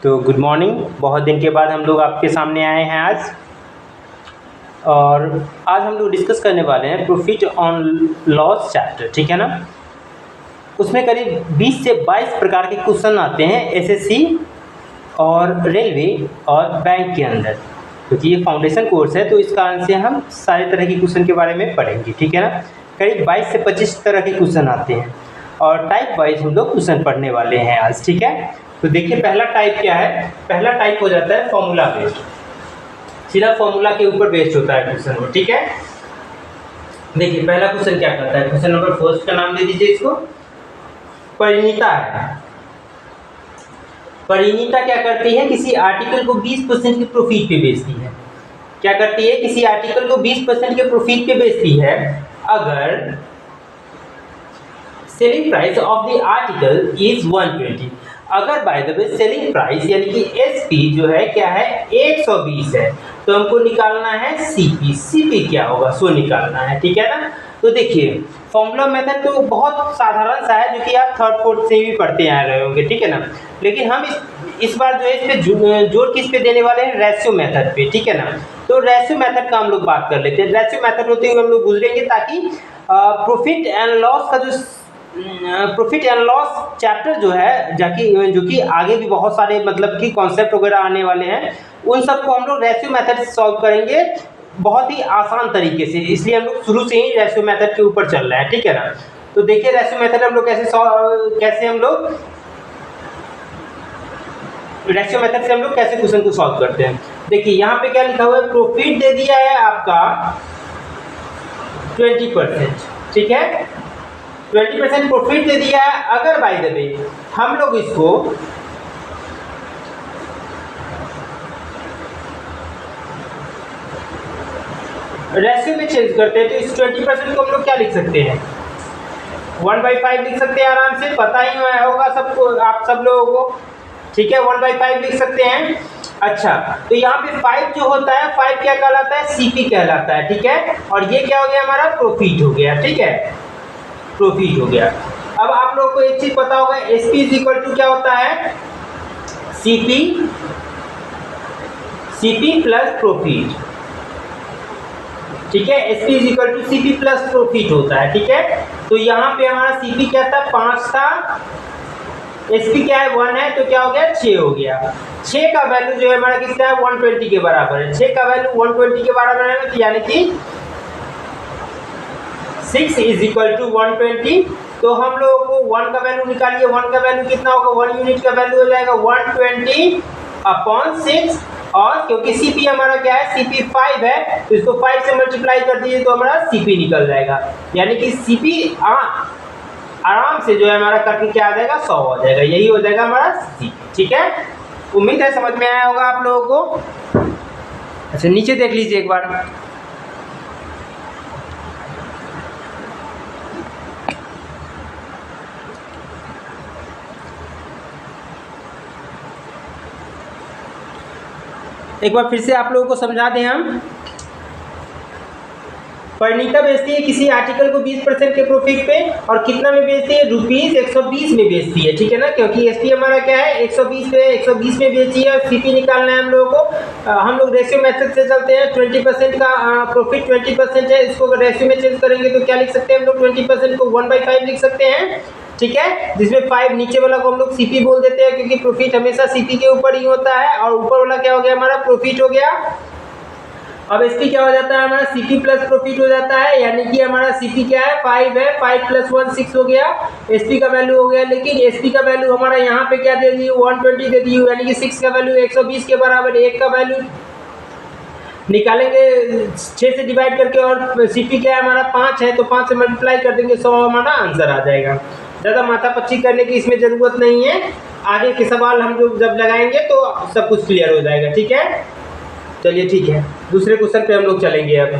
तो good morning. बहुत दिन के बाद हम लोग आपके सामने आए हैं आज, और आज हम लोग डिस्कस करने वाले हैं प्रॉफिट ऑन लॉस चैप्टर, ठीक है ना। उसमें करीब 20 से 22 प्रकार के क्वेश्चन आते हैं एसएससी और रेलवे और बैंक के अंदर, क्योंकि ये फाउंडेशन कोर्स है तो इस कारण से हम सारे तरह के क्वेश्चन के बारे में पढ़ेंगे, ठीक है ना। करीब 22 से 25 तरह के क्वेश्चन आते हैं और टाइप वाइज हम लोग क्वेश्चन पढ़ने वाले हैं आज, ठीक है। तो देखिए पहला टाइप क्या है। पहला टाइप हो जाता है फॉर्मूला बेस्ड, सीधा फॉर्मूला के ऊपर बेस्ड होता है क्वेश्चन वो, ठीक है। देखिए पहला क्वेश्चन क्या करता है, क्वेश्चन नंबर फर्स्ट का नाम दे दीजिए इसको। परिणीता है। परिणीता क्या करती है, किसी आर्टिकल को 20% के प्रॉफिट पे बेचती है। क्या करती है, किसी आर्टिकल को 20% के प्रॉफिट पे बेचती है अगर selling price of the article is 120। अगर by the way selling price यानी कि एसपी जो है क्या है 120 है, तो हमको निकालना है सीपी। सीपी क्या होगा, सो निकालना है, ठीक है ना। तो देखिए फॉर्मूला मेथड तो बहुत साधारण सा है, जो कि आप थर्ड फोर्थ से भी पढ़ते आ रहे होंगे, ठीक है ना। लेकिन हम इस बार जो है इस पे जोर किस पे देने वाले हैं, रेशियो मेथड पे, ठीक है ना। तो रेशियो मेथड का हम लोग बात कर लेते हैं। रेशियो मेथड होते हुए हम लोग गुजरेंगे, ताकि प्रॉफिट एंड लॉस का जो प्रॉफिट एंड लॉस चैप्टर जो है जो कि आगे भी बहुत सारे मतलब कि कॉन्सेप्ट वगैरह आने वाले हैं, उन सबको हम लोग रेशियो मेथड से सॉल्व करेंगे बहुत ही आसान तरीके से। इसलिए हम लोग शुरू से ही रेशियो मेथड के ऊपर चल रहे हैं, ठीक है ना। तो देखिए रेशियो मेथड हम लोग रेशियो मेथड से हम लोग कैसे क्वेश्चन को सॉल्व करते हैं। देखिए यहाँ पे क्या लिखा हुआ है, प्रॉफिट दे दिया है आपका 20%, ठीक है। 20% प्रॉफिट दे दिया है। अगर बाय द वे हम लोग इसको रेशियो में चेंज करते हैं, तो इस 20% को हम लोग क्या लिख सकते हैं, 1/5 लिख सकते हैं आराम से। पता ही होगा सबको, आप सब लोगों को, ठीक है। 1/5 लिख सकते हैं। अच्छा, तो यहाँ पे 5 जो होता है, 5 क्या कहलाता है, सीपी कहलाता है, ठीक है। और ये क्या हो गया, हमारा प्रॉफिट हो गया, ठीक है, प्रॉफिट हो गया। अब आप लोगों को एक चीज पता होगा, एसपी इज इक्वल टू क्या होता है, सीपी प्लस प्रॉफिट, ठीक है। SP is equal to CP plus profit होता है, ठीक है। तो यहाँ पे हमारा सीपी क्या था, 5 था, एसपी क्या है 1 है, तो क्या हो गया 6 हो गया। 6 का वैल्यू जो है हमारा कितना है, 120 के बराबर है। 6 का वैल्यू 120 के बराबर है, तो यानी कि 6 इज इक्वल टू 120। तो हम लोगों को 1 का वैल्यू निकालिए। 1 का वैल्यू कितना होगा, 1 यूनिट का वैल्यू हो जाएगा 120/6। और क्योंकि सीपी हमारा क्या है, सीपी 5 है, तो इसको 5 से मल्टीप्लाई कर दीजिए तो हमारा सीपी निकल जाएगा। यानी कि सीपी आराम से जो है हमारा करके क्या आ जाएगा, 100 हो जाएगा। यही हो जाएगा हमारा सीपी, ठीक है। उम्मीद है समझ में आया होगा आप लोगों को। अच्छा नीचे देख लीजिए एक बार। एक बार फिर से आप लोगों को समझा दें हम। परिणीता बेचती है किसी आर्टिकल को 20% के प्रॉफिट पे, और कितना में बेचती है, ₹120 में बेचती है, ठीक है ना। क्योंकि एसपी हमारा क्या है 120 पे, 120 में बेची है, और सीपी निकालना है हम लोगों को। हम लोग रेशियो मेथड से चलते हैं। 20% का प्रॉफिट 20% है, इसको रेशियो में चेंज करेंगे तो क्या लिख सकते हैं हम लोग, 20% को 1/5 लिख सकते हैं, ठीक है। जिसमें 5 नीचे वाला को हम लोग सीपी बोल देते हैं, क्योंकि प्रॉफिट हमेशा सीपी के ऊपर ही होता है, और ऊपर वाला क्या हो गया हमारा, प्रॉफिट हो गया। अब एसपी क्या हो जाता है हमारा, सीपी प्लस प्रॉफिट हो जाता है। यानी कि हमारा सीपी क्या है 5 है, 5 + 1 6 हो गया, एसपी का वैल्यू हो गया। लेकिन एसपी का वैल्यू हमारा यहाँ पे क्या दे दी, 120 दे दी, यानी कि 6 का वैल्यू 120 के बराबर। 1 का वैल्यू निकालेंगे 6 से डिवाइड करके, और सीपी क्या है हमारा 5 है, तो 5 से मल्टीप्लाई कर देंगे, 100 हमारा आंसर आ जाएगा। ज़्यादा माथापच्ची करने की इसमें ज़रूरत नहीं है। आगे के सवाल हम लोग जब लगाएंगे तो सब कुछ क्लियर हो जाएगा, ठीक है। चलिए ठीक है, दूसरे क्वेश्चन पे हम लोग चलेंगे अब।